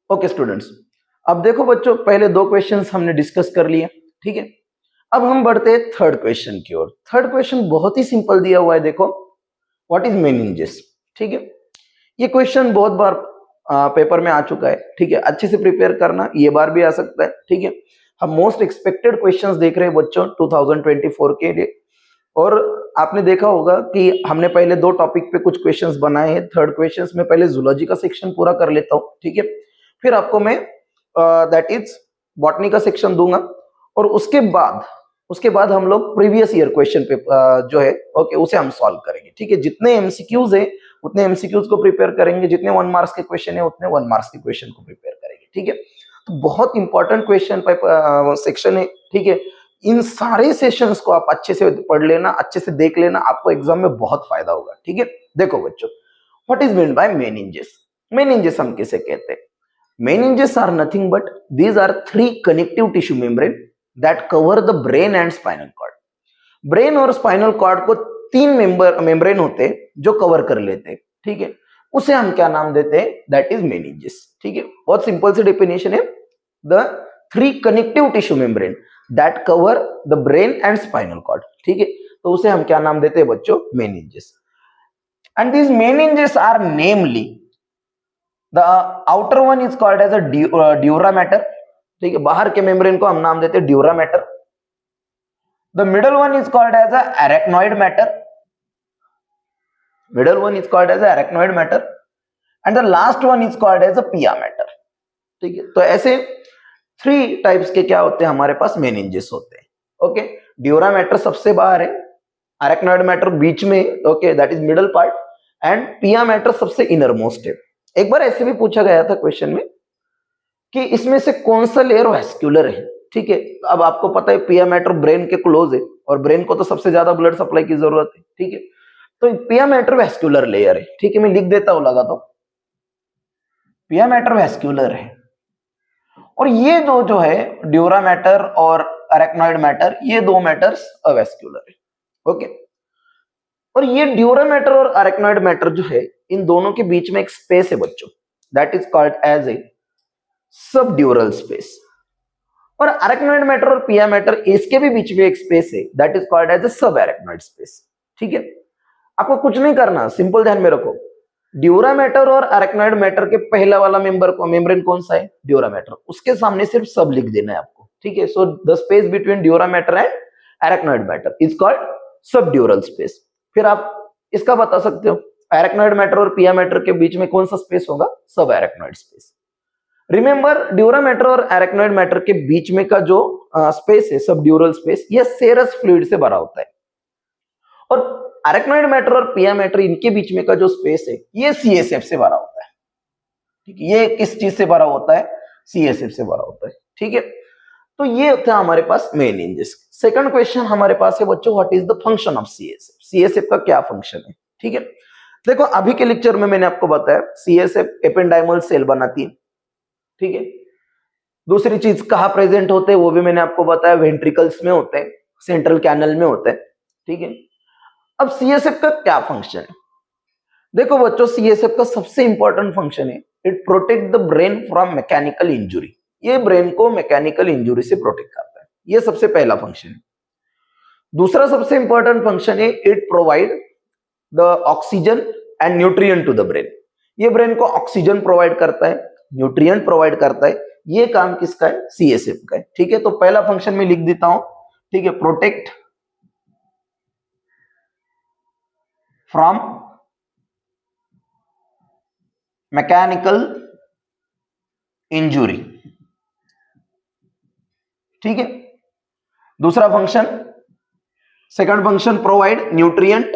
Okay students, अब देखो बच्चों, पहले दो क्वेश्चंस हमने डिस्कस कर लिए, ठीक है। अब हम बढ़ते हैं थर्ड क्वेश्चन की ओर। थर्ड क्वेश्चन बहुत ही सिंपल दिया हुआ है, देखो, व्हाट इज मेनिंजेस, ठीक है। ये क्वेश्चन बहुत बार पेपर में आ चुका है, ठीक है। अच्छे से प्रिपेयर करना, ये बार भी आ सकता है, ठीक है। हम मोस्ट एक्सपेक्टेड क्वेश्चंस देख रहे हैं बच्चों 2024 के लिए। और आपने देखा होगा कि हमने पहले दो टॉपिक पे कुछ क्वेश्चंस बनाए हैं। थर्ड क्वेश्चंस में पहले जूलॉजी का सेक्शन पूरा कर लेता हूँ, ठीक है। फिर आपको मैं दैट इज बॉटनी का सेक्शन दूंगा, और उसके बाद हम लोग प्रीवियस ईयर क्वेश्चन पे जो है, ओके, उसे हम सॉल्व करेंगे, ठीक है। जितने एमसीक्यूज है उतने एमसीक्यूज को प्रिपेयर करेंगे, जितने 1 मार्क्स के क्वेश्चन है उतने 1 मार्क्स के क्वेश्चन को प्रिपेयर करेंगे, ठीक है। तो बहुत इंपॉर्टेंट क्वेश्चन सेक्शन है, ठीक है। इन सारे सेशंस को आप अच्छे से पढ़ लेना, अच्छे से देख लेना, आपको एग्जाम में बहुत फायदा होगा, ठीक है। देखो बच्चों, what is mean by meninges. Meninges हम किसे कहते हैं? Meninges are nothing but these are three connective tissue membrane that cover the brain and spinal cord. Brain और स्पाइनल कॉर्ड को तीन मेम्ब्रेन होते हैं जो कवर कर लेते हैं, ठीक है। उसे हम क्या नाम देते हैं? दैट इज मेनिंजेस, ठीक है। बहुत सिंपल सी डेफिनेशन है, the three connective tissue membrane that cover the brain and spinal cord, ठीक है। तो उसे हम क्या नाम देते हैं बच्चों? Meninges. And these meninges are namely the outer one is called as a dura mater, ठीक है। बाहर के मेम्ब्रेन को हम नाम देते हैं dura mater. The middle one is called as a arachnoid mater, middle one is called as a arachnoid mater, and the last one is called as a pia mater, ठीक है। तो ऐसे थ्री टाइप्स के क्या होते हैं हमारे पास? Meninges होते हैं, ओके। ड्यूरा मैटर सबसे बाहर है, एरेक्नॉइड मैटर बीच में, okay, that is middle part, and पिया मैटर सबसे इनर मोस्ट है। एक बार ऐसे भी पूछा गया था क्वेश्चन में कि इसमें से कौन सा लेयर वैस्कुलर है, ठीक है। अब आपको पता है पिया मैटर ब्रेन के क्लोज है, और ब्रेन को तो सबसे ज्यादा ब्लड सप्लाई की जरूरत है, ठीक है। तो पिया मैटर वैस्कुलर लेयर है, ठीक है। मैं लिख देता हूं लगा, तो पिया मैटर वैस्कुलर है, और ये दो जो है ड्यूरा मैटर और अरेक्नॉइड मैटर, ये दो मैटर्स अवैस्कुलर है, ओके। और ये ड्यूरा मैटर और अरेक्नॉइड मैटर जो है, इन दोनों के बीच में एक स्पेस है बच्चों, that is called as a subdural space. और अरेक्नॉइड मैटर और पिया मैटर, इसके भी बीच में एक स्पेस है, that is called as a sub arachnoid space, ठीक है। आपको कुछ नहीं करना, सिंपल ध्यान में रखो, ड्यूरा मैटर और अरेक्नॉइड मैटर के पहला वाला मेम्ब्रेन कौन सा है? Dura mater. उसके सामने सिर्फ सब लिख देना है आपको, ठीक है। So the space between dura mater and arachnoid matter is called subdural space. फिर आप इसका बता सकते हो, अरेक्नॉइड मैटर और पिया मैटर के बीच में कौन सा स्पेस होगा? सब arachnoid space. Remember, dura mater और अरेक्नॉइड मैटर के बीच में का जो स्पेस है, सबड्यूरल स्पेस, यह सेरस फ्लूइड से भरा होता है। और अरेक्नॉइड मैटर और पिया मैटर, इनके बीच में का जो स्पेस है, ये सीएसएफ से भरा होता है, ठीक है। ये किस चीज से भरा होता है? सीएसएफ से भरा होता है, ठीक है। तो ये था हमारे पास मेनिंजेस। सेकंड क्वेश्चन हमारे पास है बच्चों, what is the function of CSF? CSF का क्या फंक्शन है, ठीक है। देखो, अभी के लेक्चर में मैंने आपको बताया सीएसएफ एपेंडाइमल सेल बनाती है, ठीक है। दूसरी चीज कहाँ प्रेजेंट होते हैं वो भी मैंने आपको बताया, वेंट्रिकल्स में होते हैं, सेंट्रल कैनल में होते हैं, ठीक है। अब सीएसएफ का क्या फंक्शन है? देखो बच्चों, सीएसएफ का सबसे इंपॉर्टेंट फंक्शन है, it protect the brain from mechanical injury. ये ब्रेन को मैकेनिकल इंजुरी से प्रोटेक्ट करता है, ये सबसे पहला फंक्शन है। दूसरा सबसे इंपॉर्टेंट फंक्शन है, it provide the oxygen and nutrient to the brain. ये ब्रेन को ऑक्सीजन प्रोवाइड करता है, न्यूट्रिएंट प्रोवाइड करता है। ये काम किसका है? सीएसएफ का है, ठीक है। तो पहला फंक्शन में लिख देता हूं, ठीक है, प्रोटेक्ट फ्रॉम मैकेनिकल इंजुरी, ठीक है। दूसरा function, second function, provide nutrient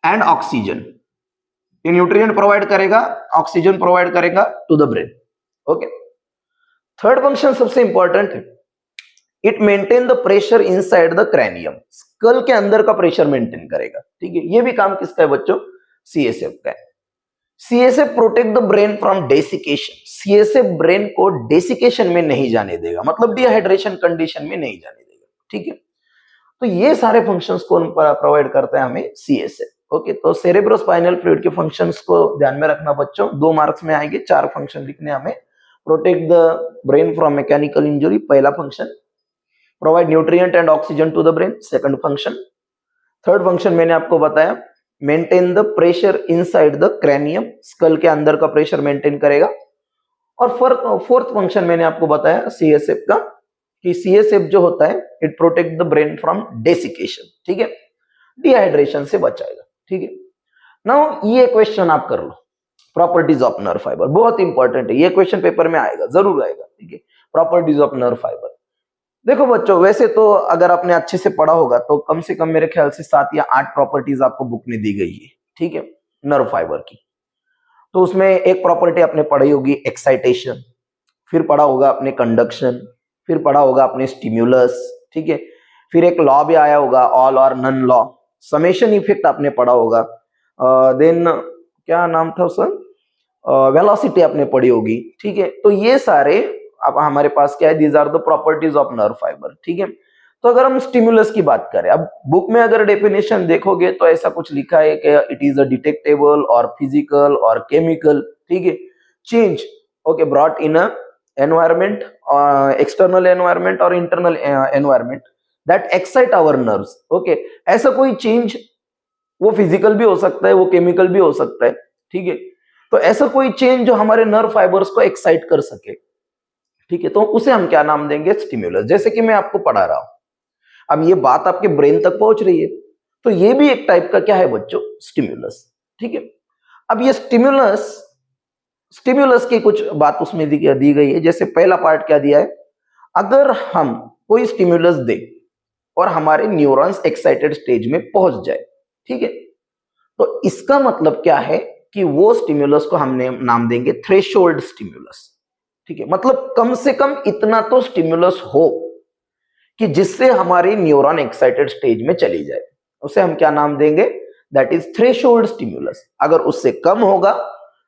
and oxygen. ये न्यूट्रिएंट प्रोवाइड करेगा, ऑक्सीजन प्रोवाइड करेगा to the brain, okay. Third function सबसे इंपॉर्टेंट है, it maintain the pressure inside the cranium. Skull के अंदर का प्रेशर मेंटेन करेगा, ठीक है। ये भी काम किसका है बच्चों? सीएसएफ का है। CSF protect the brain from desiccation. CSF brain को डेसिकेशन में नहीं जाने देगा, मतलब डिहाइड्रेशन कंडीशन में नहीं जाने देगा, ठीक है। तो ये सारे फंक्शंस कौन प्रोवाइड करता है हमें? सीएसएफ, ओके, तो सेरेब्रोस्पाइनल फ्लूइड के फंक्शंस को ध्यान में रखना बच्चों, 2 मार्क्स में आएंगे, 4 फंक्शन लिखने हमें। Protect the brain from mechanical injury, पहला function. Provide nutrient and oxygen to the brain, second function. Third function मैंने आपको बताया, maintain the pressure inside the cranium, skull के अंदर का प्रेशर मेंटेन करेगा। और फोर्थ फंक्शन मैंने आपको बताया सीएसएफ का, कि सीएसएफ जो होता है it protect the brain from desiccation, ठीक है, डिहाइड्रेशन से बचाएगा, ठीक है। नाउ ये क्वेश्चन आप कर लो, प्रॉपर्टीज ऑफ नर्व फाइबर, बहुत इंपॉर्टेंट है ये क्वेश्चन, पेपर में आएगा, जरूर आएगा, ठीक है। प्रॉपर्टीज ऑफ नर्व फाइबर, देखो बच्चों, वैसे तो अगर आपने अच्छे से पढ़ा होगा तो कम से कम मेरे ख्याल से 7 या 8 प्रॉपर्टीज आपको बुक में दी गई है, ठीक है, नर्व फाइबर की। तो उसमें एक प्रॉपर्टी आपने पढ़ी होगी एक्साइटेशन, फिर पढ़ा होगा आपने कंडक्शन, फिर पढ़ा होगा आपने स्टिम्युलस, ठीक है, फिर एक लॉ भी आया होगा ऑल और नन लॉ, समेशन इफेक्ट आपने पढ़ा होगा, देन क्या नाम था उसका, वेलोसिटी आपने पढ़ी होगी, ठीक है। तो ये सारे अब हमारे पास क्या है, these are the properties of nerve fibre, ठीक है। तो अगर हम स्टिमुलस की बात करें, अब बुक में अगर डेफिनेशन देखोगे तो ऐसा कुछ लिखा है कि इट इज अ डिटेक्टेबल और फिजिकल और केमिकल, ठीक है, change, okay, brought in a environment, external environment और internal environment that excite our nerves, okay. ऐसा कोई चेंज वो फिजिकल भी हो सकता है, वो केमिकल भी हो सकता है, ठीक है। तो ऐसा कोई चेंज जो हमारे नर्व फाइबर्स को एक्साइट कर सके, ठीक है, तो उसे हम क्या नाम देंगे, स्टिमुलस। जैसे कि मैं आपको पढ़ा रहा हूं, अब ये बात आपके ब्रेन तक पहुंच रही है, तो ये भी एक टाइप का क्या है बच्चों, स्टिमुलस, ठीक है। अब ये स्टिमुलस की कुछ बात उसमें दी गई है। जैसे पहला पार्ट क्या दिया है, अगर हम कोई स्टिमुलस दे और हमारे न्यूरॉन्स एक्साइटेड स्टेज में पहुंच जाए, ठीक है, तो इसका मतलब क्या है कि वो स्टिमुलस को हमने नाम देंगे थ्रेशोल्ड स्टिमुलस, ठीक है। मतलब कम से कम इतना तो स्टिमुलस हो कि जिससे हमारी न्यूरॉन एक्साइटेड स्टेज में चली जाए, उसे हम क्या नाम देंगे, दैट इज थ्रेशोल्ड स्टिमुलस। अगर उससे कम होगा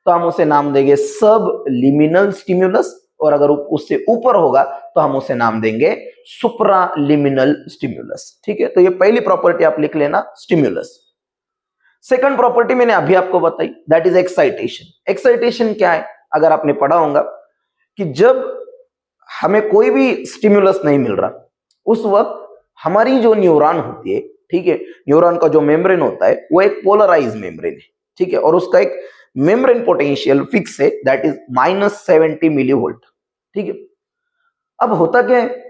तो हम उसे नाम देंगे सब लिमिनल स्टिमुलस, और अगर उससे ऊपर होगा तो हम उसे नाम देंगे सुप्रालिमिनल स्टिमुलस, ठीक है। तो ये पहली प्रॉपर्टी आप लिख लेना, स्टिमुलस। सेकंड प्रॉपर्टी मैंने अभी आपको बताई, दैट इज एक्साइटेशन। एक्साइटेशन क्या है, अगर आपने पढ़ा होगा कि जब हमें कोई भी स्टिमुलस नहीं मिल रहा, उस वक्त हमारी जो न्यूरॉन होती है, ठीक है, न्यूरॉन का जो मेम्ब्रेन होता है वो एक पोलराइज मेम्ब्रेन है, ठीक है, और उसका एक मेम्ब्रेन पोटेंशियल फिक्स है, दैट इज -70 मिलीवोल्ट, ठीक है। अब होता क्या है,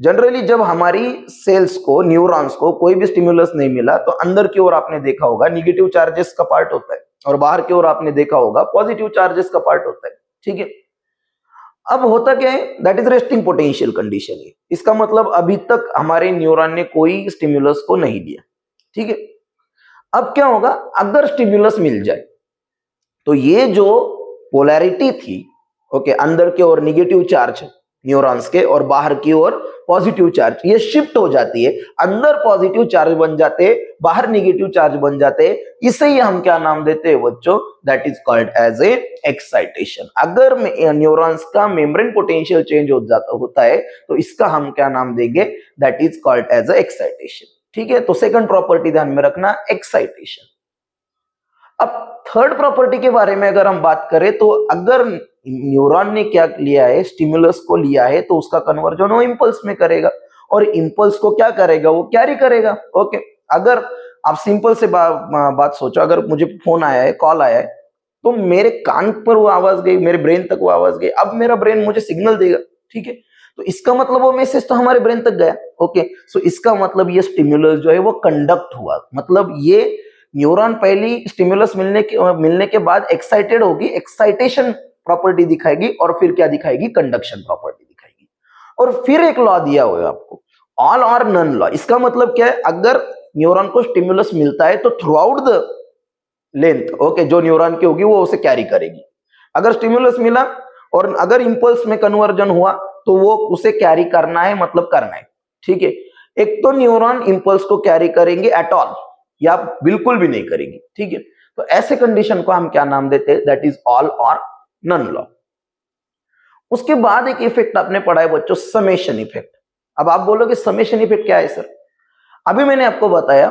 जनरली जब हमारी सेल्स को, न्यूरॉन्स को कोई भी स्टिमुलस नहीं मिला तो अंदर की ओर आपने देखा होगा निगेटिव चार्जेस का पार्ट होता है, और बाहर की ओर आपने देखा होगा पॉजिटिव चार्जेस का पार्ट होता है, ठीक है। अब होता क्या है, that is resting potential condition है। इसका मतलब अभी तक हमारे न्यूरॉन ने कोई स्टिमुलस को नहीं दिया, ठीक है। अब क्या होगा, अगर स्टिमुलस मिल जाए तो ये जो पोलैरिटी थी, ओके, अंदर की ओर निगेटिव चार्ज न्यूरॉन्स के और बाहर की ओर पॉजिटिव चार्ज, ये शिफ्ट हो जाती है, अंदर पॉजिटिव चार्ज बन जाते, बाहर निगेटिव चार्ज बन जाते। इसे ही हम क्या नाम देते हैं बच्चों, that is called as a excitation. अगर न्यूरॉन्स का मेम्ब्रेन पोटेंशियल चेंज होता है तो इसका हम क्या नाम देंगे, that is called as a excitation, ठीक है। तो सेकंड प्रॉपर्टी ध्यान में रखना, एक्साइटेशन। अब थर्ड प्रॉपर्टी के बारे में अगर हम बात करें, तो अगर न्यूरॉन ने क्या लिया है, स्टिमुलस को लिया है, तो उसका कन्वर्जन वो इंपल्स में करेगा, और इंपल्स को क्या करेगा, वो कैरी करेगा, ओके। अगर आप सिंपल से बात सोचो, अगर मुझे फोन आया है, कॉल आया है, तो मेरे कान पर वो आवाज गई, मेरे ब्रेन तक वो आवाज गई, अब मेरा ब्रेन मुझे सिग्नल देगा, ठीक है। तो इसका मतलब वो मैसेज तो हमारे ब्रेन तक गया, ओके। सो इसका मतलब ये स्टिमुलस जो है वो कंडक्ट हुआ, मतलब ये न्यूरॉन पहली स्टिमुलस मिलने के बाद एक्साइटेड होगी, एक्साइटेशन प्रॉपर्टी दिखाएगी, और फिर क्या दिखाएगी, कंडक्शन प्रॉपर्टी दिखाएगी। और फिर एक लॉ दिया हुआ है आपको, ऑल और नन लॉ। इसका मतलब क्या है, अगर न्यूरॉन को स्टिमुलस मिलता है तो through out the length, okay, जो न्यूरॉन की होगी वो उसे कैरी करेगी। अगर स्टिमुलस मिला और अगर इंपल्स में कन्वर्जन हुआ तो वो उसे कैरी करना है, मतलब करना है, ठीक है। एक तो न्यूरॉन इंपल्स को कैरी करेंगे एट ऑल, या बिल्कुल भी नहीं करेगी, ठीक है। तो ऐसे कंडीशन को हम क्या नाम देते हैं, दैट इज ऑल और नन लॉ। उसके बाद एक इफेक्ट आपने पढ़ा है बच्चों, समेशन इफेक्ट। अब आप बोलोगे समेशन इफेक्ट क्या है सर, अभी मैंने आपको बताया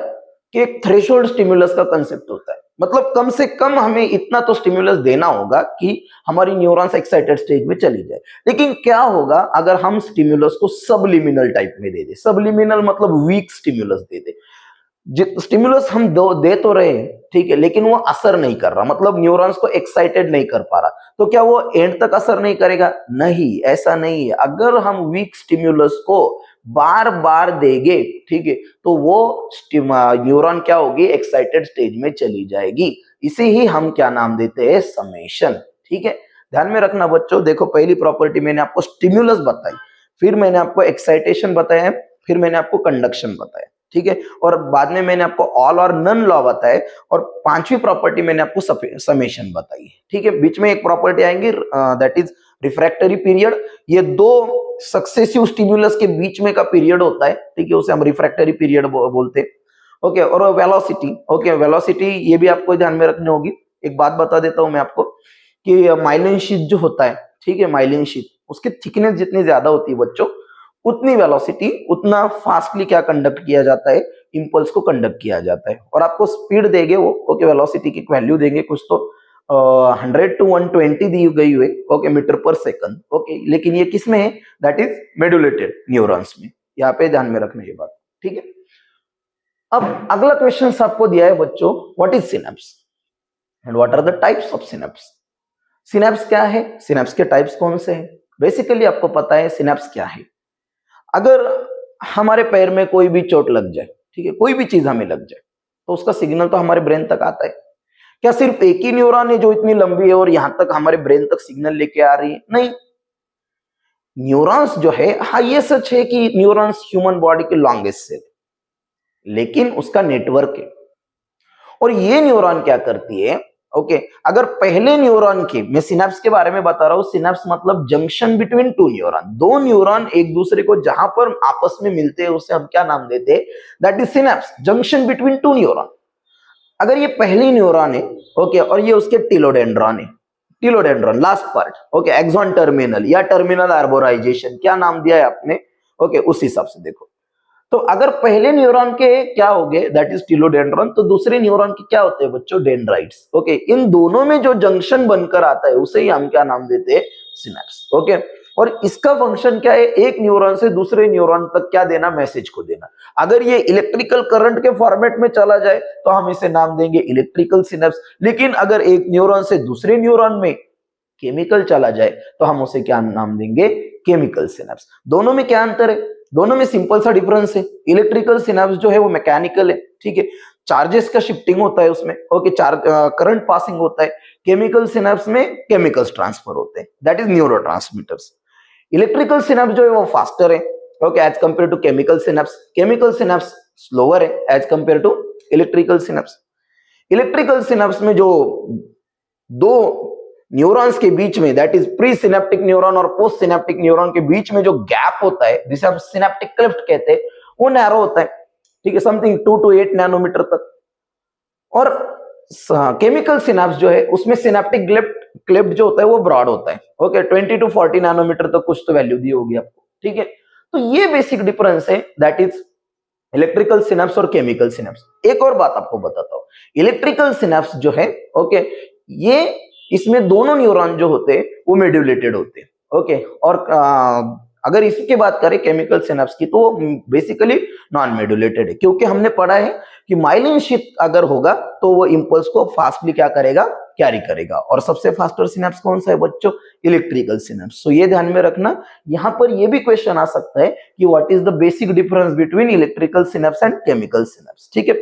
कि एक थ्रेशोल्ड स्टिमुलस का कंसेप्ट होता है, मतलब कम से कम हमें इतना तो स्टिमुलस देना होगा कि हमारी न्यूरॉन्स एक्साइटेड स्टेज में चली जाए। लेकिन क्या होगा अगर हम स्टिमुलस को सबलिमिनल टाइप में दे दे? सबलिमिनल मतलब वीक स्टिमुलस दे दे। स्टिमुलस हम दे तो रहे हैं, ठीक है, लेकिन वो असर नहीं कर रहा, मतलब न्यूरॉन्स को एक्साइटेड नहीं कर पा रहा, तो क्या वो एंड तक असर नहीं करेगा? नहीं, ऐसा नहीं है। अगर हम वीक स्टिमुलस को बार बार देंगे, ठीक है, तो वो न्यूरॉन क्या होगी? एक्साइटेड स्टेज में चली जाएगी। इसे ही हम क्या नाम देते हैं? समेशन। ठीक है, ध्यान में रखना बच्चों। देखो, पहली प्रॉपर्टी मैंने आपको स्टिमुलस बताई, फिर मैंने आपको एक्साइटेशन बताया, फिर मैंने आपको कंडक्शन बताया, ठीक है, और बाद में मैंने आपको ऑल और नन लॉ बताए, और पांचवी प्रॉपर्टी मैंने आपको समेशन बताई, ठीक है। बीच में एक प्रॉपर्टी आएंगी, दैट इज रिफ्रैक्टरी पीरियड। ये दो सक्सेसिव स्टिमुलस के बीच में का पीरियड होता है, ठीक है, उसे हम रिफ्रैक्टरी पीरियड बोलते हैं। ओके, और वेलोसिटी, ओके, वेलोसिटी ये भी आपको ध्यान में रखनी होगी। एक बात बता देता हूं मैं आपको कि माइलिन शीट जो होता है, ठीक है, माइलिन शीट, उसकी थिकनेस जितनी ज्यादा होती है बच्चों, उतनी वेलोसिटी, उतना फास्टली क्या कंडक्ट किया जाता है? इंपल्स को कंडक्ट किया जाता है। और आपको स्पीड देंगे वो, ओके, वेलोसिटी की वैल्यू देंगे कुछ तो 100 to 120 दी गई हुई, ओके, मीटर पर सेकंड, ओके, लेकिन ये किस में है? दैट इज मेडुलेटेड न्यूरॉन्स में। यहाँ पे ध्यान में रखना ये बात, ठीक है। अब अगला क्वेश्चन आपको दिया है बच्चों, what is synapse and what are the types of synapse? Synapse क्या है? सिनेप्स के टाइप्स कौन से हैं? बेसिकली आपको पता है सिनेप्स क्या है। अगर हमारे पैर में कोई भी चोट लग जाए, ठीक है, कोई भी चीज हमें लग जाए, तो उसका सिग्नल तो हमारे ब्रेन तक आता है। क्या सिर्फ एक ही न्यूरॉन है जो इतनी लंबी है और यहां तक हमारे ब्रेन तक सिग्नल लेके आ रही है? नहीं, न्यूरॉन्स जो है, हाँ ये सच है कि न्यूरॉन्स ह्यूमन बॉडी के लॉन्गेस्ट सेल, लेकिन उसका नेटवर्क है। और ये न्यूरॉन क्या करती है? ओके, अगर पहले न्यूरॉन की, मैं सिनेप्स के बारे में बता रहा हूं, सिनेप्स मतलब जंक्शन बिटवीन टू न्यूरॉन, दो न्यूरॉन एक दूसरे को जहां पर आपस में मिलते हैं उसे हम क्या नाम देते हैं? That is synapse, junction between two neuron. अगर ये पहली न्यूरॉन है, ओके, और ये उसके टिलोडेंड्रॉन है, telodendron last part, okay, axon terminal या टर्मिनल आर्बोराइजेशन, क्या नाम दिया है आपने? ओके, उस हिसाब से देखो। तो अगर पहले न्यूरॉन के क्या हो गए? दैट इज टिलोडेंड्रॉन, तो दूसरे न्यूरॉन के क्या होते हैं बच्चों? डेंड्राइट्स। ओके, इन दोनों में जो जंक्शन बनकर आता है उसे ही हम क्या नाम देते हैं? सिनेप्स। ओके, और इसका फंक्शन क्या है? एक न्यूरॉन से दूसरे न्यूरॉन तक क्या देना? मैसेज को देना। अगर ये इलेक्ट्रिकल करंट के फॉर्मेट में चला जाए तो हम इसे नाम देंगे इलेक्ट्रिकल सिनेप्स, लेकिन अगर एक न्यूरॉन से दूसरे न्यूरॉन में केमिकल चला जाए तो हम उसे क्या नाम देंगे? Chemical synapse. दोनों में क्या अंतर है? दोनों में सिंपल सा डिफरेंस है। इलेक्ट्रिकल सिनेप्स जो है वो मैकेनिकल है, ठीक है, चार्जेस का शिफ्टिंग होता है उसमें, ओके, चार्ज करंट पासिंग होता है। केमिकल सिनेप्स में केमिकल्स ट्रांसफर होते हैं, that is neurotransmitters. Electrical synapse जो है वो फास्टर है, okay, as compare to chemical synapse. Chemical synapse slower है as compare to electrical synapse. Electrical synapse में जो दो न्यूरॉन्स के बीच में, that is pre synaptic neuron और पोस्ट सिनेप्टिक न्यूरॉन के बीच में जो गैप होता है, जिसे हम सिनेप्टिक क्लिफ्ट कहते हैं, वो नैरो होता है, ठीक है, समथिंग 2 to 8 नैनोमीटर तक। और केमिकल सिनेप्स जो है उसमें सिनेप्टिक क्लिफ्ट जो होता है वो ब्रॉड होता है, ओके, 20 to 40 नैनोमीटर तक कुछ तो वैल्यू दी होगी आपको, ठीक है। तो ये बेसिक डिफरेंस है, दैट इज इलेक्ट्रिकल सिनेप्स और केमिकल सिनेप्स। एक और बात आपको बताता हूं, इलेक्ट्रिकल सिनेप्स जो है, ओके, ये इसमें दोनों न्यूरॉन जो होते हैं वो मेड्यूलेटेड होते हैं, ओके, और अगर इसकी बात करें केमिकल सिनेप्स की, तो बेसिकली नॉन मेड्यूलेटेड है, क्योंकि हमने पढ़ा है कि माइलिन शीथ अगर होगा तो वो इंपल्स को फास्टली क्या करेगा? कैरी करेगा। और सबसे फास्टर सिनेप्स कौन सा है बच्चों? Electrical synapse. तो ये ध्यान में रखना। यहां पर ये भी क्वेश्चन आ सकता है कि what is the basic difference between electrical synapse and chemical synapse, ठीक है।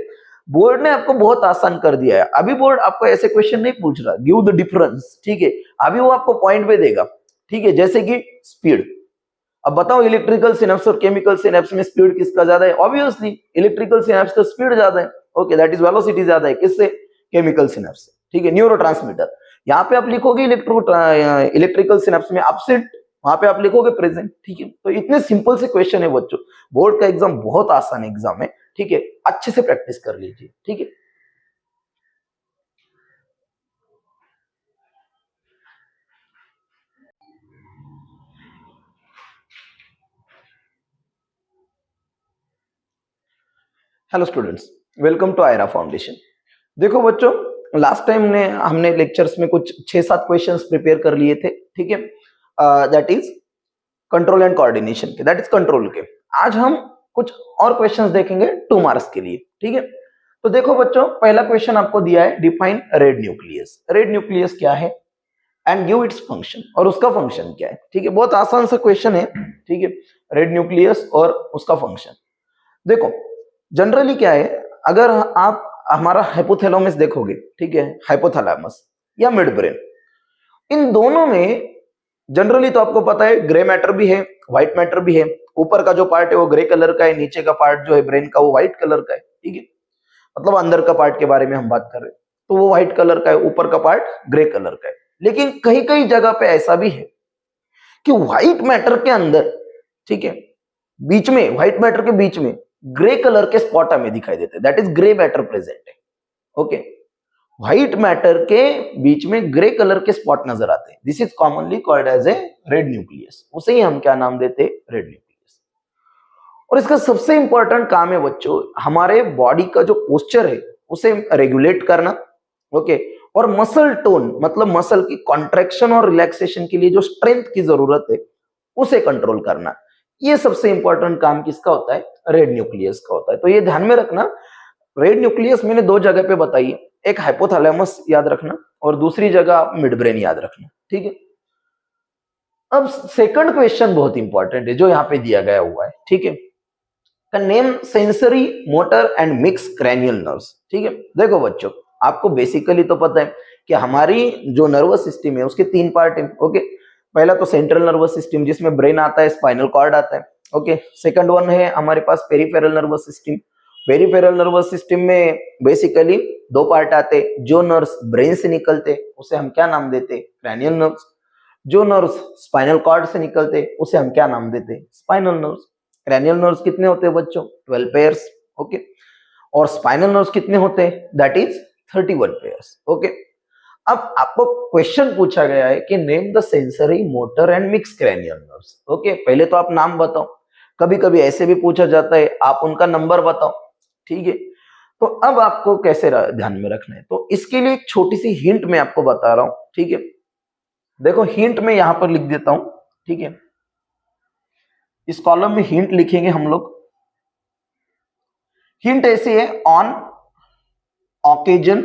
बोर्ड ने आपको बहुत आसान कर दिया है। अभी बोर्ड आपको ऐसे क्वेश्चन नहीं पूछ रहा, गिव द डिफरेंस, ठीक है, अभी वो आपको पॉइंट पे देगा, ठीक है, जैसे कि स्पीड। अब बताओ इलेक्ट्रिकल सिनेप्स और केमिकल सिनेप्स में स्पीड किसका ज्यादा है? ऑब्वियसली इलेक्ट्रिकल सिनेप्स का स्पीड ज्यादा है, ओके, दैट इज वेलोसिटी ज्यादा है, किससे? केमिकल सिनेप्स से, ठीक है, न्यूरोट्रांसमीटर। यहाँ पे आप लिखोगे इलेक्ट्रिकल सिनेप्स में एब्सेंट, वहां पे आप लिखोगे प्रेजेंट, ठीक है। तो इतने सिंपल से क्वेश्चन है बच्चों। बोर्ड का एग्जाम बहुत आसान एग्जाम है, ठीक है, अच्छे से प्रैक्टिस कर लीजिए, ठीक है। Hello students, welcome to Aira Foundation. देखो बच्चों, लास्ट टाइम हमने लेक्चर्स में कुछ 6-7 क्वेश्चंस प्रिपेयर कर लिए थे, ठीक है, that is control and coordination के, दैट इज कंट्रोल के। आज हम कुछ और क्वेश्चंस देखेंगे 2 मार्क्स के लिए, ठीक है। तो देखो बच्चों, पहला क्वेश्चन आपको दिया है, define red nucleus. Red nucleus क्या है एंड गिव इट्स फंक्शन, और उसका फंक्शन क्या है, ठीक है। बहुत आसान सा क्वेश्चन है, ठीक है, रेड न्यूक्लियस और उसका फंक्शन। देखो जनरली क्या है, अगर आप हमारा हाइपोथैलेमस देखोगे, ठीक है, हाइपोथैलेमस या मिड ब्रेन, इन दोनों में जनरली तो आपको पता है ग्रे मैटर भी है, व्हाइट मैटर भी है। ऊपर का जो पार्ट है वो ग्रे कलर का है, नीचे का पार्ट जो है ब्रेन का वो व्हाइट कलर का है, ठीक है। मतलब अंदर का पार्ट के बारे में हम बात कर रहे हैं तो वो व्हाइट कलर का है, ऊपर का पार्ट ग्रे कलर का है। लेकिन कहीं कहीं जगह पे ऐसा भी है कि व्हाइट मैटर के अंदर, ठीक है, बीच में, व्हाइट मैटर के बीच में ग्रे कलर के स्पॉट हमें दिखाई देते हैं, that is grey matter present है। ओके, व्हाइट मैटर के बीच में ग्रे कलर के स्पॉट नजर आते हैं, this is commonly called as a red nucleus. उसे ही हम क्या नाम देते हैं, रेड न्यूक्लियस। और इसका सबसे इंपॉर्टेंट काम है बच्चों, हमारे बॉडी का जो पोस्चर है उसे रेगुलेट करना, ओके। और मसल टोन, मतलब मसल की कॉन्ट्रैक्शन और रिलैक्सेशन के लिए जो स्ट्रेंथ की जरूरत है उसे कंट्रोल करना, ये सबसे इंपॉर्टेंट काम किसका होता है, रेड न्यूक्लियस का होता है। तो ये ध्यान में रखना, रेड न्यूक्लियस मैंने 2 जगह पे बताई है, एक हाइपोथैलेमस याद रखना और दूसरी जगह मिड ब्रेन याद रखना, ठीक है। अब सेकंड क्वेश्चन बहुत इंपॉर्टेंट है जो यहाँ पे दिया गया हुआ है, ठीक है, का name sensory motor and mix cranial nerves, ठीक है। देखो बच्चों, आपको बेसिकली तो पता है कि हमारी जो नर्वस सिस्टम है उसके 3 पार्ट है, ओके। पहला तो सेंट्रल नर्वस सिस्टम जिसमें ब्रेन आता है, स्पाइनल कॉर्ड आता है, ओके। सेकंड वन है हमारे पास peripheral nervous system. Peripheral nervous system में बेसिकली 2 पार्ट आते हैं, जो नर्व्स ब्रेन से निकलते उसे हम क्या नाम देते, क्रैनियल नर्व्स। जो नर्व्स स्पाइनल कॉर्ड से निकलते उसे हम क्या नाम देते, स्पाइनल नर्व्स। क्रैनियल नर्व्स कितने होते हैं बच्चों, 12 पेयर्स, ओके। और स्पाइनल नर्व्स कितने होते हैं, दैट इज 31 पेयर्स, ओके। अब आपको क्वेश्चन पूछा गया है कि name the sensory motor and mix cranial nerves, okay. पहले तो आप नाम बताओ, कभी कभी ऐसे भी पूछा जाता है आप उनका नंबर बताओ, ठीक है। तो अब आपको कैसे ध्यान में रखना है, तो इसके लिए एक छोटी सी हिंट मैं आपको बता रहा हूं, ठीक है। देखो हिंट में यहां पर लिख देता हूं, ठीक है। इस कॉलम में हिंट लिखेंगे हम लोग। हिंट ऐसी है, on occasion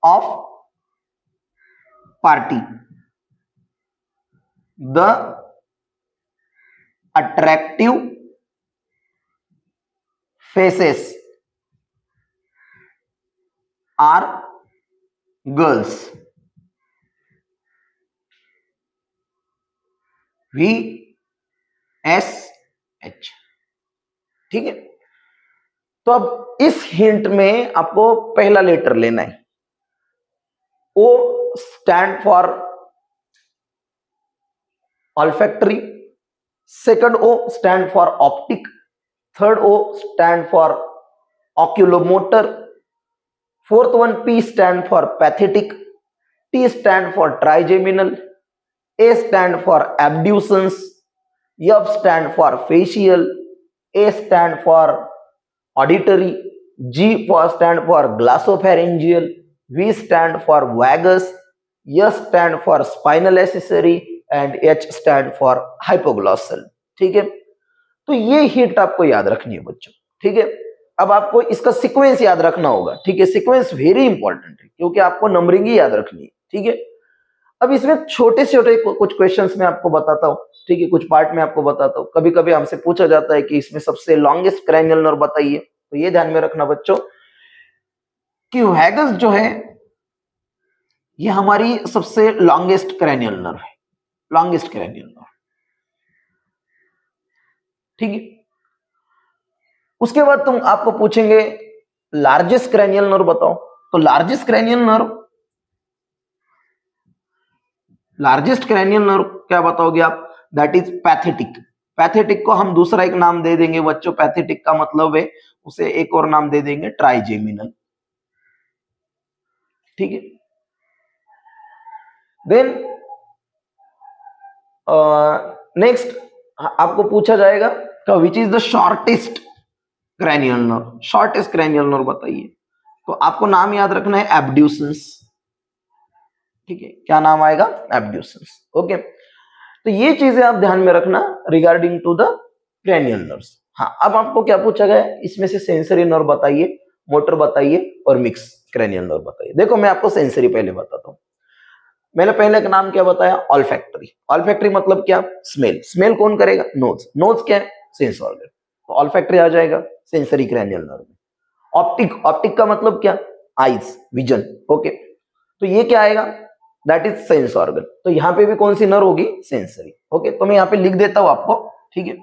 of party the attractive faces are girls, VSH, ठीक है। तो अब इस हिंट में आपको पहला लेटर लेना है, O stand for olfactory, second O stand for optic, third O stand for oculomotor, fourth one P stand for pathetic, T stand for trigeminal, A stand for abducens, F stand for facial, A stand for auditory, G stand for glossopharyngeal, V stand for vagus, S stand for spinal accessory and H stand for hypoglossal, ठीक है। तो ये hint आपको याद रखनी है बच्चों, ठीक है। अब आपको इसका सीक्वेंस याद रखना होगा, ठीक है। सीक्वेंस वेरी इंपॉर्टेंट है क्योंकि आपको नंबरिंग ही याद रखनी है, ठीक है। अब इसमें छोटे छोटे कुछ क्वेश्चंस में आपको बताता हूँ, ठीक है, कुछ पार्ट में आपको बताता हूँ। कभी कभी हमसे पूछा जाता है कि इसमें सबसे लॉन्गेस्ट क्रैनियल नर्व बताइए, तो ये ध्यान में रखना बच्चों कि वैगस जो है ये हमारी सबसे लॉन्गेस्ट क्रैनियल नर्व है, लॉन्गेस्ट क्रैनियल नर्व, ठीक है। उसके बाद तुम आपको पूछेंगे लार्जेस्ट क्रैनियल नर्व बताओ, तो लार्जेस्ट क्रैनियल नर्व क्या बताओगे आप, दैट इज पैथेटिक। पैथेटिक को हम दूसरा एक नाम दे देंगे बच्चों, पैथेटिक का मतलब है उसे एक और नाम दे देंगे ट्राइजेमिनल, ठीक है। देन नेक्स्ट आपको पूछा जाएगा which is the shortest cranial nerve, shortest cranial nerve बताइए, तो आपको नाम याद रखना है एब्ड्यूसेंस, ठीक है, क्या नाम आएगा, एब्ड्यूसेंस। ओके, तो ये चीजें आप ध्यान में रखना regarding to the cranial nerves. हाँ, अब आपको क्या पूछा गया है, इसमें से सेंसरी नर्व बताइए, मोटर बताइए और मिक्स क्रैनियल नर्व बताइए। देखो मैं आपको सेंसरी पहले बताता हूँ। मैंने पहले का नाम क्या बताया, ऑल्फैक्टरी। ऑल्फैक्टरी मतलब क्या, स्मेल। स्मेल कौन करेगा, नोज। नोज क्या है, सेंस ऑर्गन, तो ऑल्फैक्टरी आ जाएगा सेंसरी क्रैनियल नर्व में। ऑप्टिक, ऑप्टिक का मतलब क्या, आईज, विजन। ओके, तो ये क्या आएगा, दैट इज सेंस ऑर्गन। तो यहाँ पे भी कौन सी नर्व होगी, सेंसरी। ओके, तो मैं यहाँ पे लिख देता हूं आपको, ठीक है,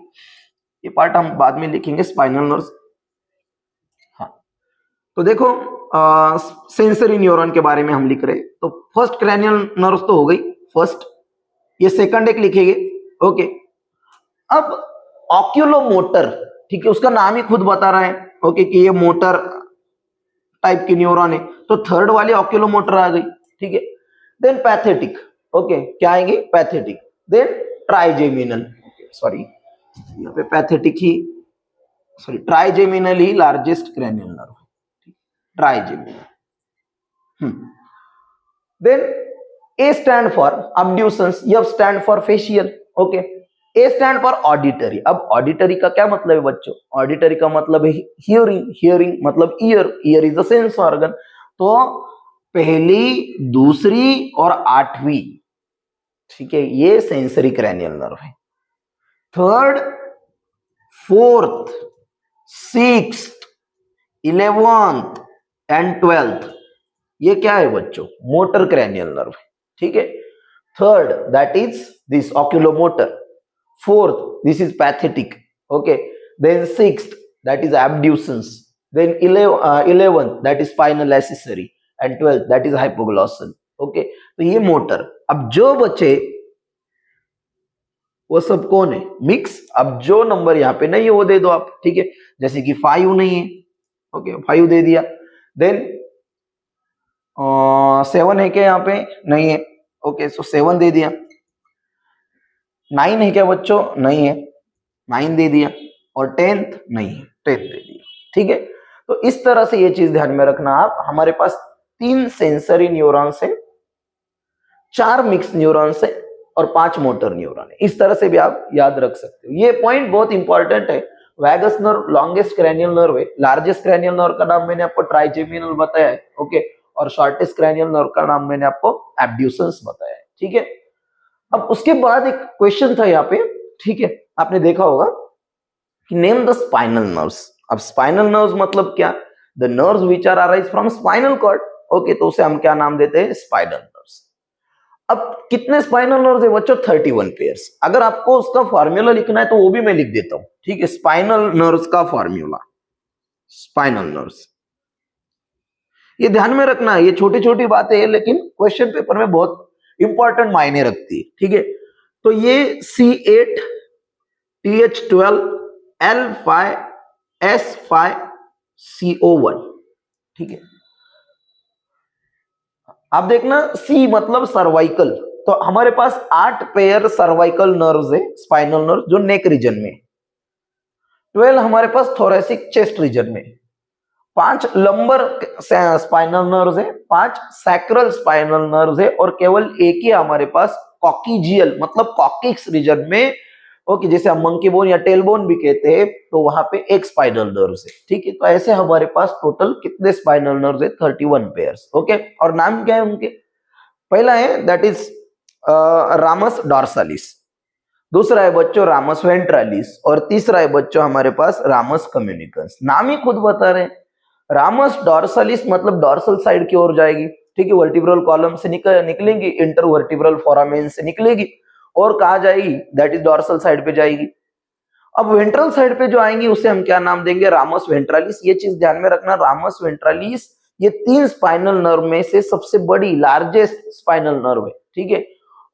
ये पार्ट हम बाद में लिखेंगे, स्पाइनल नर्व। हाँ, तो देखो सेंसरी न्यूरॉन के बारे में हम लिख रहे हैं, तो फर्स्ट क्रैनियल नर्व तो हो गई फर्स्ट, ये सेकंड एक लिखेंगे। ओके, अब ऑक्यूलोमोटर, ठीक है, उसका नाम ही खुद बता रहा है, ओके, कि ये मोटर टाइप की न्यूरॉन है, तो थर्ड वाली ऑक्यूलोमोटर आ गई, ठीक है। देन पैथेटिक, ओके, क्या आएंगे, पैथेटिक। देन ट्राइजेमिनल, सॉरी यहाँ पे पैथेटिक ही, सॉरी ट्राइजेमिनल ही largest cranial nerve, trigeminal. Then A stand for abducens, F stand for facial, okay. A stand for auditory. अब ऑडिटरी का क्या मतलब है बच्चों, ऑडिटरी का मतलब है हियरिंग, हियरिंग मतलब ear, ear is the sense organ. तो पहली, दूसरी और आठवीं, ठीक है, ये सेंसरी क्रैनियल नर्व है। Third, fourth, sixth, 11th and 12th, ये क्या है बच्चों, मोटर क्रैनियल नर्व है, ठीक है। Third, that is this oculomotor. Fourth, this is pathetic. Okay. Then sixth, that is abducens. Then 11th, that is spinal accessory. And 12th, that is hypoglossal. Okay. तो ये motor. अब जो बचे वो सब कौन है, मिक्स। अब जो नंबर यहाँ पे नहीं है वो दे दो आप, ठीक है, जैसे कि 5 नहीं है, ओके, 5 दे दिया। देन 7 है क्या, यहाँ पे नहीं है, ओके, सो 7 दे दिया। 9 है क्या बच्चों, नहीं है, 9 दे दिया। और 10th नहीं है, 10th दे दिया, ठीक है। तो इस तरह से ये चीज ध्यान में रखना आप, हमारे पास 3 सेंसरी न्यूरॉन्स है, 4 मिक्स न्यूरॉन्स है और 5 मोटर न्यूरॉन है। इस तरह से भी आप याद रख सकते हो, ये पॉइंट बहुत इंपॉर्टेंट है। Vagus nerve longest cranial nerve है, लार्जेस्ट क्रैनियल नर्व का नाम मैंने आपको ट्राइजेमिनल बताया है, ओके, और शॉर्टेस्ट क्रैनियल नर्व का नाम मैंने आपको एब्ड्यूसेंस बताया है, ठीक है। अब उसके बाद एक क्वेश्चन था यहाँ पे, ठीक है, आपने देखा होगा कि नेम द स्पाइनल नर्व्स। अब स्पाइनल नर्व्स मतलब क्या, the nerves which are arise from spinal cord, okay, तो उसे हम क्या नाम देते हैं, स्पाइनल नर्व्स। अब कितने स्पाइनल नर्व्स है बच्चों, 31 पेयर्स। अगर आपको उसका फॉर्मूला लिखना है तो वो भी मैं लिख देता हूं, ठीक है, स्पाइनल नर्व्स का फॉर्मूला, स्पाइनल नर्व्स, ये ध्यान में रखना है, ये छोटी छोटी बातें हैं लेकिन क्वेश्चन पेपर में बहुत इंपॉर्टेंट मायने रखती है, ठीक है। तो ये C8, TH12, L5, S5, CO1, ठीक है। आप देखना, C मतलब सर्वाइकल, तो हमारे पास 8 पेयर सर्वाइकल नर्व्स है, स्पाइनल नर्व जो नेक रीजन में, 12 हमारे पास थोरेसिक चेस्ट रीजन में, 5 लंबर स्पाइनल नर्व्स है, 5 सैक्रल स्पाइनल नर्व्स है, और केवल एक ही हमारे पास कॉकिजियल मतलब कॉकिक्स रीजन में, ओके, जैसे हम मंकी बोन या टेल बोन भी कहते हैं, तो वहां पे एक स्पाइनल नर्व्स है, ठीक है। तो ऐसे हमारे पास टोटल कितने स्पाइनल नर्व्स है, 31 पेयर्स, ओके। और नाम क्या है उनके, पहला है दैट इज रामस डॉर्सालिस, दूसरा है बच्चों रामस वेंट्रालिस, और तीसरा है बच्चों हमारे पास रामस कम्युनिकन्स। नाम ही खुद बता रहे हैं, रामस डॉर्सालिस मतलब डॉर्सल साइड की ओर जाएगी, ठीक है, वर्टिब्रल कॉलम से निकलेंगी, इंटरवर्टिब्रल फोरामेन से निकलेगी और कहा जाएगी, दैट इज डॉर्सल साइड पे जाएगी। अब वेंट्रल साइड पे जो आएंगी उसे हम क्या नाम देंगे, रामस वेंट्रालिस। ये चीज ध्यान में रखना, रामस वेंट्रालिस ये 3 स्पाइनल नर्व में से सबसे बड़ी लार्जेस्ट स्पाइनल नर्व है, ठीक है।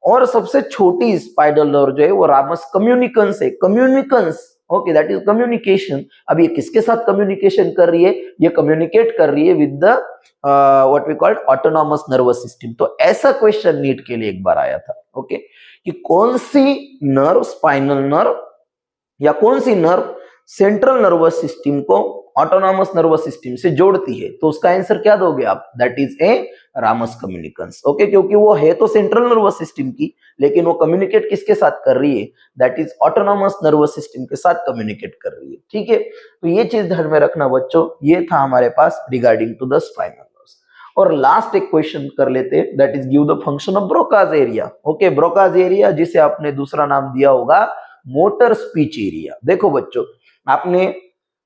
और सबसे छोटी स्पाइनल नर्व जो है वो रामस कम्युनिकन्स है, कम्युनिकन्स, ओके, दैट इज कम्युनिकेशन। अब ये किसके साथ कम्युनिकेशन कर रही है, ये कम्युनिकेट कर रही है with the what we called autonomous nervous system. तो ऐसा क्वेश्चन नीट के लिए एक बार आया था, ओके, कि कौन सी नर्व, स्पाइनल नर्व या कौन सी नर्व सेंट्रल नर्वस सिस्टम को ऑटोनॉमस नर्वस सिस्टम से जोड़ती है, तो उसका आंसर क्या दोगे आप? That is a ramus communicans. Okay, क्योंकि वो है तो सेंट्रल नर्वस सिस्टम की, लेकिन वो कम्युनिकेट किसके साथ कर रही है? That is autonomous nervous system के साथ कम्युनिकेट कर रही है। ठीक है, तो ये चीज ध्यान में रखना बच्चों। ये था हमारे पास regarding to the spinal nerves. और लास्ट एक क्वेश्चन कर लेते हैं, that is give the function of Broca's area. Okay, Broca's area जिसे आपने दूसरा नाम दिया होगा मोटर स्पीच एरिया। देखो बच्चों, आपने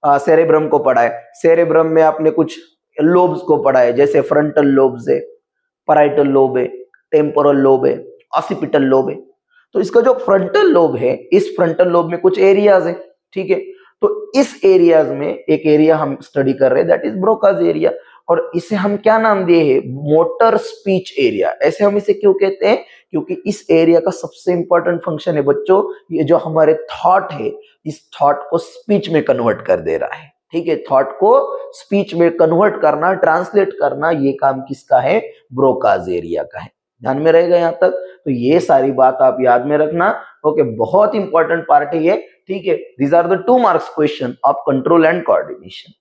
सेरेब्रम को पढ़ा है, सेरेब्रम में आपने कुछ लोब्स को पढ़ा है, जैसे फ्रंटल लोब्स है, पैराइटल लोब है, टेम्पोरल लोब है, ऑसिपिटल लोब है। तो इसका जो फ्रंटल लोब है, इस फ्रंटल लोब में कुछ एरियाज है। ठीक है, तो इस एरियाज में एक एरिया हम स्टडी कर रहे हैं, दैट इज ब्रोकाज एरिया, और इसे हम क्या नाम दिए हैं? Motor speech area. ऐसे हम इसे क्यों कहते हैं? क्योंकि इस एरिया का सबसे इंपॉर्टेंट फंक्शन है बच्चों, ये जो हमारे थॉट है, इस थॉट को स्पीच में कन्वर्ट कर दे रहा है। ठीक है, थॉट को स्पीच में कन्वर्ट करना, ट्रांसलेट करना, ये काम किसका है? ब्रोकाज एरिया का है। ध्यान में रहेगा यहां तक? तो ये सारी बात आप याद में रखना। ओके, बहुत इंपॉर्टेंट पार्ट है ये। ठीक है, these are the 2 marks question of control and coordination.